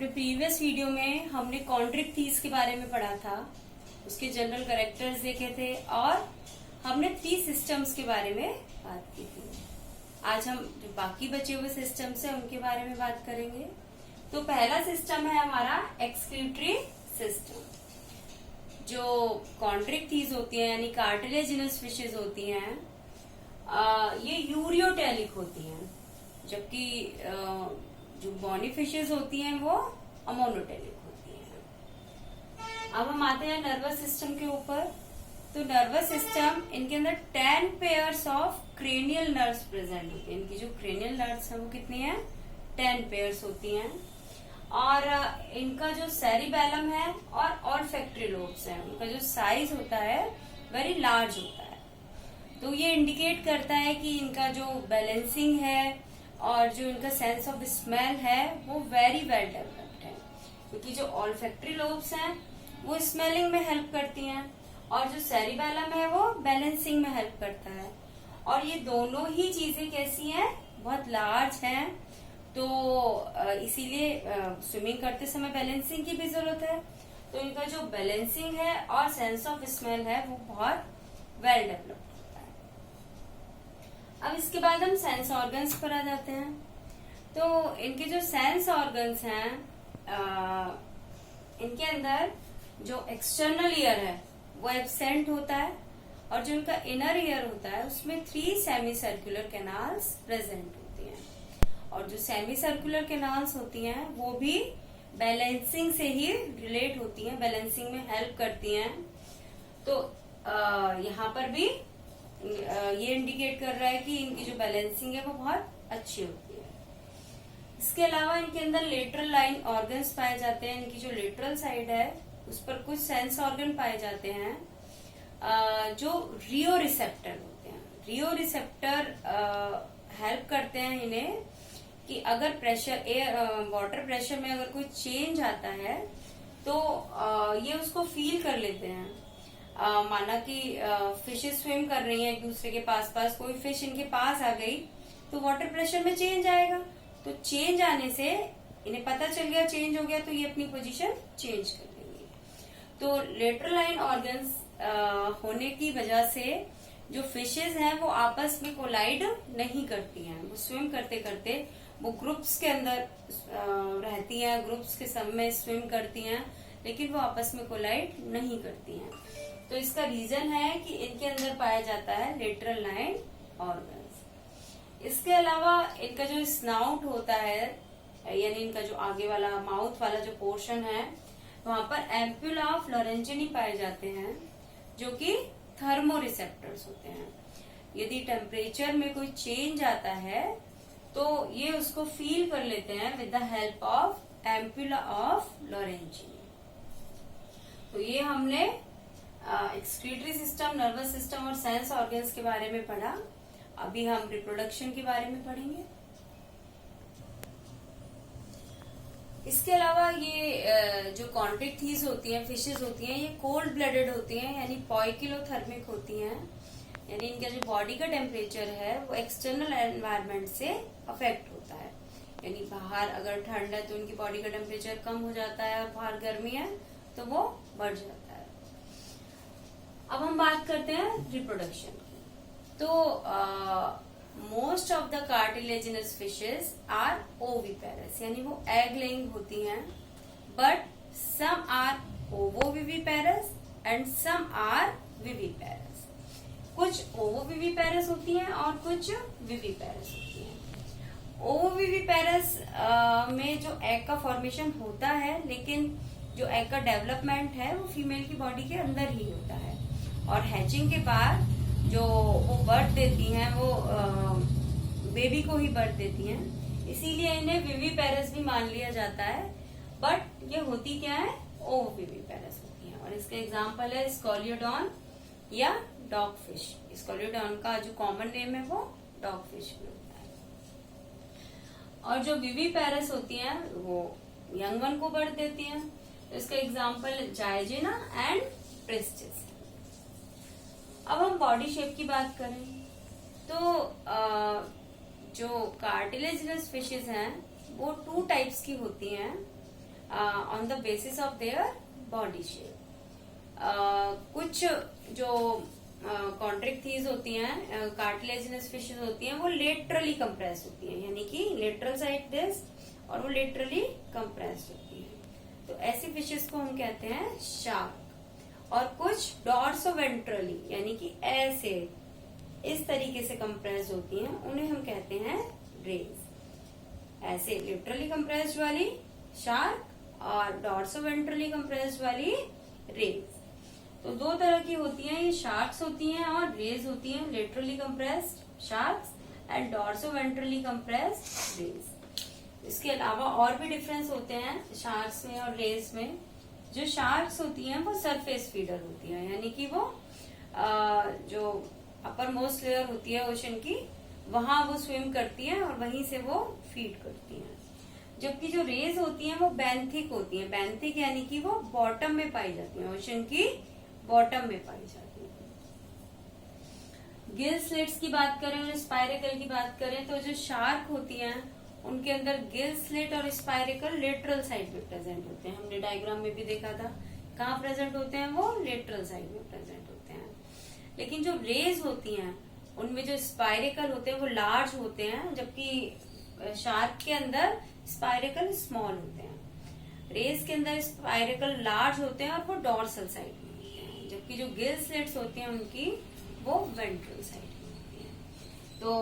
अपने previous video में हमने कॉन्ड्रिक थीस के बारे में पढ़ा था, उसके जनरल कैरेक्टर्स देखे थे और हमने 3 सिस्टम्स के बारे में बात की थी। आज हम जो बाकी बचे हुए सिस्टम्स हैं उनके बारे में बात करेंगे। तो पहला सिस्टम है हमारा एक्सक्रीटरी सिस्टम। जो कॉन्ड्रिक थीस होती है यानी कार्टिलेजिनस फिशेज होती हैं, ये यूरियोटेलिक होती हैं, जबकि जो बॉनी फिशेज होती हैं वो अमोनोटेलिक होती हैं। अब हम आते हैं नर्वस सिस्टम के ऊपर। तो नर्वस सिस्टम, इनके अंदर 10 pairs of cranial nerves present होती हैं। इनकी जो क्रेनियल नर्व्स हैं वो कितनी हैं? 10 पेयर्स होती हैं। और इनका जो सेरिबेलम है और ऑल्फैक्टरी लोब्स हैं, उनका जो साइज होता है वेरी लार्ज होता है। तो ये इंडिकेट करता है कि इनका जो बैलेंसिंग है और जो इनका सेंस ऑफ स्मेल है वो वेरी वेल डेवलप्ड है, क्योंकि जो ऑल्फैक्टरी लोब्स हैं वो स्मेलिंग में हेल्प करती हैं और जो सेरिबेलम है वो बैलेंसिंग में हेल्प करता है। और ये दोनों ही चीजें कैसी हैं? बहुत लार्ज हैं। तो इसीलिए स्विमिंग करते समय बैलेंसिंग की भी जरूरत है। तो इनका जो बैलेंसिंग है और सेंस ऑफ स्मेल है वो बहुत वेल डेवलप्ड होता है। अब इसके बाद हम सेंस ऑर्गन्स पर आ जाते हैं। तो इनके जो सेंस ऑर्गन्स हैं, इनके अंदर जो एक्सटर्नल ईयर है वो एब्सेंट होता है और जो इनका इनर ईयर होता है उसमें 3 सेमी सर्कुलर कैनाल्स प्रेजेंट होती हैं। और जो सेमी सर्कुलर कैनाल्स होती हैं वो भी बैलेंसिंग से ही रिलेट होती हैं, बैलेंसिंग में हेल्प करती हैं। तो यहाँ पर भी ये इंडिकेट कर रहा है कि इनकी जो बैलेंसिंग है वो बहुत अच्छी होती है। इसके अलावा इनके अंदर लेटरल लाइन ऑर्गन्स पाए जाते हैं। इनकी जो लेटरल साइड है उस पर कुछ सेंस ऑर्गन पाए जाते हैं जो रियो रिसेप्टर होते हैं। रियो रिसेप्टर हेल्प करते हैं इन्हें कि अगर प्रेशर वाटर प्रेशर में अगर कोई चेंज आता है तो ये उसको फील कर लेते हैं। माना कि फिशेस स्विम कर रही हैं एक दूसरे के पास पास, कोई फिश इनके पास आ गई तो वाटर प्रेशर में चेंज आएगा। तो चेंज आने से इन्हें पता चल गया चेंज हो गया, तो ये अपनी पोजीशन चेंज कर लेंगी। तो लेटरल लाइन ऑर्गन्स होने की वजह से जो फिशेज हैं वो आपस में कोलाइड नहीं करती हैं। वो स्विम करते करते वो ग्रुप्स के अंदर रहती हैं, ग्रुप्स के सब में स्विम करती हैं, लेकिन वो आपस में कोलाइड नहीं करती हैं। तो इसका रीजन है कि इनके अंदर पाया जाता है लेटरल लाइन ऑर्गन्स। इसके अलावा इनका जो स्नाउट होता है, यानी इनका जो आगे वाला माउथ वाला जो पोर्शन है, वहां पर एम्पुला ऑफ लॉरेंजिनी पाए जाते हैं जो कि थर्मो रिसेप्टर्स होते हैं। यदि टेम्परेचर में कोई चेंज आता है तो ये उसको फील कर लेते हैं with the help of ampulla of Lorenzini. तो ये हमने एक्सक्रीटरी सिस्टम, नर्वस सिस्टम और सेंस ऑर्गन्स के बारे में पढ़ा। अभी हम रिप्रोडक्शन के बारे में पढ़ेंगे। इसके अलावा ये जो कॉन्ड्रिक थीस होती हैं, फिशेज होती हैं, ये कोल्ड ब्लडेड होती हैं यानी पॉइकिलोथर्मिक होती हैं। यानी इनका जो बॉडी का टेम्परेचर है वो एक्सटर्नल एनवायरनमेंट से अफेक्ट होता है। यानी बाहर अगर ठंड है तो इनकी बॉडी का टेम्परेचर कम हो जाता है और बाहर गर्मी है तो वो बढ़ जाता है। अब हम बात करते हैं रिप्रोडक्शन की। तो most of the cartilaginous fishes are oviparous, यानी वो एग लेइंग होती हैं, but some are ovoviviparous and some are viviparous. कुछ ओवोविविपेरस होती हैं और कुछ विविपेरस होती हैं। ओवोविविपेरस में जो एग का फॉर्मेशन होता है, लेकिन जो एग का डेवलपमेंट है वो फीमेल की बॉडी के अंदर ही होता है। और हैचिंग के बाद जो वो बर्थ देती हैं वो बेबी को ही बर्थ देती हैं, इसीलिए इन्हें विविपेरस भी मान लिया जाता है। बट ये होती क्या है? ओवोविविपेरस होती हैं। और इसका एग्जांपल है स्कॉलियोडॉन या डॉग फिश। स्कॉलियोडॉन का जो कॉमन नेम है वो डॉग फिश भी होता है। और जो विविपेरस होती हैं वो यंग वन को बर्थ देती हैं। तो इसका एग्जांपल जायजिना एंड प्रिस्टिस। अब हम बॉडी शेप की बात करें तो जो कार्टिलेजिनस फिशेज हैं वो 2 टाइप्स की होती हैं। On the basis of their body shape. कुछ जो कॉन्ट्रिक्थीज होती हैं, कार्टिलेजिनस फिशेज होती हैं, वो लेटरली कंप्रेस होती हैं, यानी कि लेटरल साइड दिस, और वो लेटरली कंप्रेस होती हैं। तो ऐसी फिशेज को हम कहते हैं शार्क। और कुछ डॉर्सोवेंट्रली, यानी कि ऐसे इस तरीके से कंप्रेस होती हैं, उन्हें हम कहते हैं रेज। ऐसे लिटरली कंप्रेस्ड वाली शार्क और डॉर्सोवेंट्रली कंप्रेस्ड वाली रेज। तो दो तरह की होती हैं, ये शार्क्स होती हैं और रेज होती हैं। Laterally compressed sharks and dorsoventrally compressed rays. इसके अलावा और भी डिफरेंस होते हैं शार्क्स में और रेज में। जो शार्क्स होती हैं वो सरफेस फीडर होती हैं, यानी कि वो जो अपर मोस्ट लेयर होती है ओशन की, वहां वो स्विम करती हैं और वहीं से वो फीड करती हैं। जबकि जो रेज होती हैं वो बेंथिक होती हैं। बेंथिक यानी कि वो बॉटम में पाई जाती हैं, ओशन की बॉटम में पाई जाती हैं। गिल स्लिट्स की बात करें और स्पाइरेकल की बात करें, तो जो शार्क होती हैं उनके अंदर गिल स्लिट और स्पाइरेकल लेटरल साइड में प्रेजेंट होते हैं। हमने डायग्राम में भी देखा था, कहाँ प्रेजेंट होते हैं, वो लेटरल साइड में प्रेजेंट होते हैं। लेकिन जो रेज होती हैं उनमें जो स्पाइरेकल होते हैं वो लार्ज होते हैं, जबकि शार्क के अंदर स्पाइरेकल स्मॉल होते हैं। रेज के अंदर स्पाइरेकल लार्ज होते हैं और वो डॉर्सल साइड में होते हैं, जबकि जो गिल स्लिट्स होती हैं उनकी वो वेंट्रल साइड में होती हैं। तो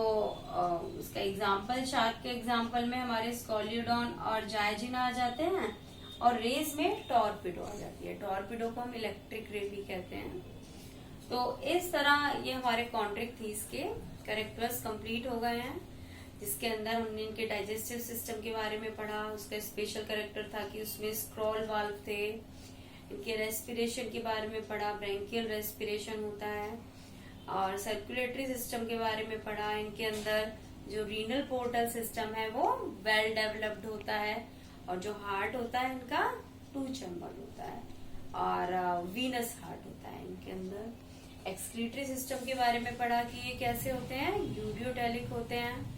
उसका एग्जाम्पल, शार्क के एग्जाम्पल में हमारे स्कॉलियोडॉन और जायजिना आ जाते हैं, और रेज में टॉर्पिडो आ जाती है। टॉर्पिडो को हम इलेक्ट्रिक रे भी कहते हैं। तो इस तरह ये हमारे कॉन्ट्रिक्थीज के कैरेक्टर्स कंप्लीट हो गए हैं, जिसके अंदर हमने इनके डाइजेस्टिव सिस्टम के बारे में पढ़ा। उसका स्पेशल कैरेक्टर था कि उसमें स्क्रॉल वाल्व थे। इनके रेस्पिरेशन के बारे में पढ़ा, ब्रैंकियल रेस्पिरेशन होता है। और सर्कुलेटरी सिस्टम के बारे में पढ़ा। इनके अंदर जो रीनल पोर्टल सिस्टम है वो वेल डेवलप्ड होता है, और जो हार्ट होता है इनका 2 चैम्बर होता है, और वीनस हार्ट होता है इनके अंदर। एक्सक्रीटरी सिस्टम के बारे में पढ़ा कि ये कैसे होते हैं, यूरियोटेलिक होते हैं।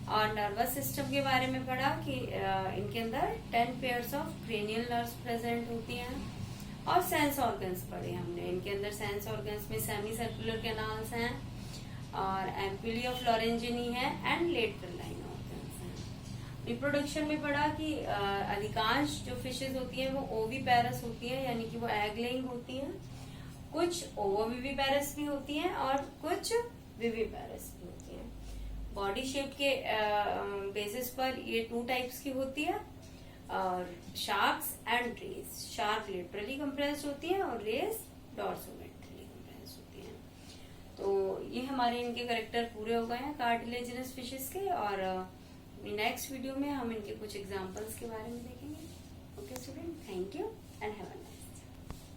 और नर्वस सिस्टम के बारे में पढ़ा कि इनके अंदर 10 pairs of cranial nerves present होती हैं। और सेंस ऑर्गन्स पढ़े हमने। इनके अंदर सेंस ऑर्गन्स में सेमी सर्कुलर कैनाल्स हैं, और एम्पुली ऑफ लॉरेंजिनी है, एंड लेटरल लाइन ऑर्गन्स हैं। रिप्रोडक्शन में पढ़ा कि अधिकांश जो फिशेज होती हैं वो ओविपेरस होती हैं, यानी कि वो एग लेइंग होती हैं। कुछ ओवोविविपेरस भी होती हैं और कुछ विविपेरस भी होती हैं। बॉडी शेप के बेसिस पर ये 2 टाइप्स की होती है, और sharks and rays. Shark literally compressed होती है और रेज डॉर्सोवेंट्रली कंप्रेस्ड होती हैं। तो ये हमारे इनके कैरेक्टर पूरे हो गए हैं कार्टिलेजिनस फिशेस के, और नेक्स्ट वीडियो में हम इनके कुछ एग्जांपल्स के बारे में देखेंगे। Okay student, thank you and have a nice day.